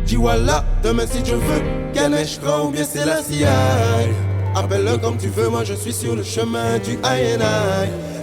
Dis voilà, demain si tu veux, Ganesh Khan ou bien c'est la CIA. Appelle-le comme tu veux, moi je suis sur le chemin du I&I.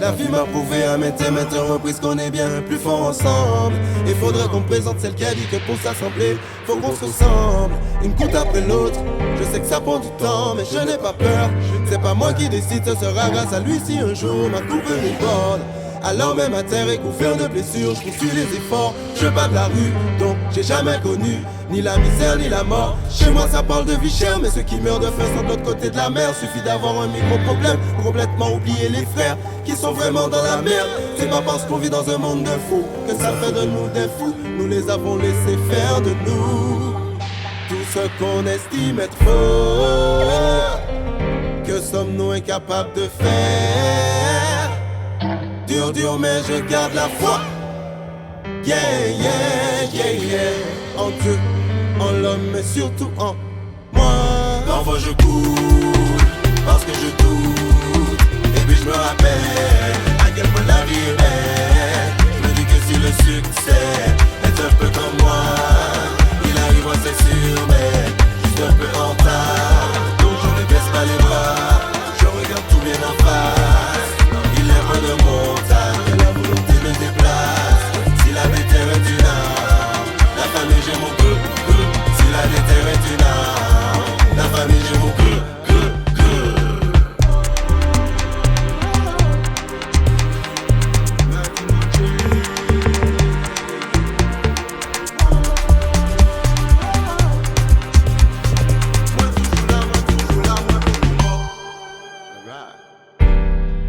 La vie m'a prouvé à maintes et maintes reprises qu'on est bien plus fort ensemble. Et faudrait qu'on présente celle qui a dit que pour s'assembler, faut qu'on se ressemble. Une goutte après l'autre, je sais que ça prend du temps, mais je n'ai pas peur. C'est pas moi qui décide, ce sera grâce à lui si un jour ma coupe me borde. Alors même à terre et couvert de blessures, je poursuis les efforts, je bats de la rue, donc j'ai jamais connu ni la misère ni la mort. Chez moi ça parle de vie chère, mais ceux qui meurent de faim sont de l'autre côté de la mer. Suffit d'avoir un micro-problème pour complètement oublier les frères qui sont vraiment dans la merde. C'est pas parce qu'on vit dans un monde de fous que ça fait de nous des fous. Nous les avons laissés faire de nous tout ce qu'on estime être faux. Que sommes-nous incapables de faire? Dur, dur, mais je garde la foi. Yeah, yeah, yeah, yeah. En Dieu, en l'homme, mais surtout en moi. Parfois je cours, parce que je doute. Et puis je me rappelle à quel point la vie est belle. Je me dis que si le succès est un peu comme moi, il arrivera c'est sûr, mais juste un peu en retard. Donc je ne baisse pas les bras, je regarde tout bien en face. Il est loin de montagne, et la volonté me déplace. Si la déterre est une âme, la famille j'ai mon cœur. Si la déterre est une âme, la famille j'ai mon cœur.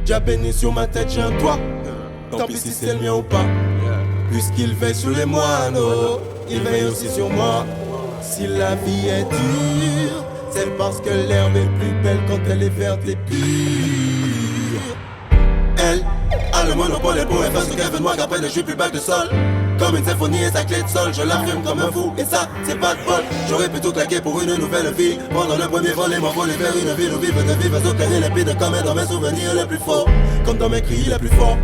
Déjà béni sur ma tête, j'ai un toit. Tant pis si c'est le mien ou pas. Puisqu'il veille sur les moineaux, il veille aussi sur moi. Si la vie est dure, c'est parce que l'herbe est plus belle quand elle est verte et pure. Elle a le monopole et pour faire ce qu'elle veut de moi, qu'après je suis plus bas que le sol. Comme une symphonie et sa clé de sol, je la fume comme un fou et ça c'est pas de bol. J'aurais pu tout claquer pour une nouvelle vie. Prendre le premier vol et m'envoler vers une ville où vivent de vivres aucun et limpide comme dans mes souvenirs les plus forts. Comme dans mes cris les plus forts.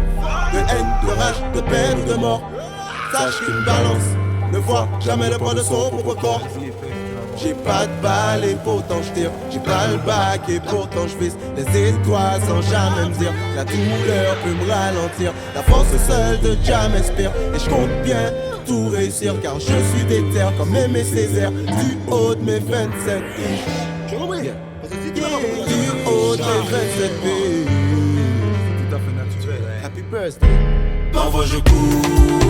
De haine, de rage, de peine ou de mort. Sache qu'une balance ne voit jamais le poids de son propre corps. J'ai pas de balle et pourtant je tire. J'ai pas le bac et pourtant je vise les étoiles sans jamais me dire. La douleur peut me ralentir. La force seule de Dieu m'inspire. Et je compte bien tout réussir car je suis déter comme Aimé Césaire. Du haut de mes 27 piges. Du haut de mes 27 piges. Happy birthday. Parfois je cours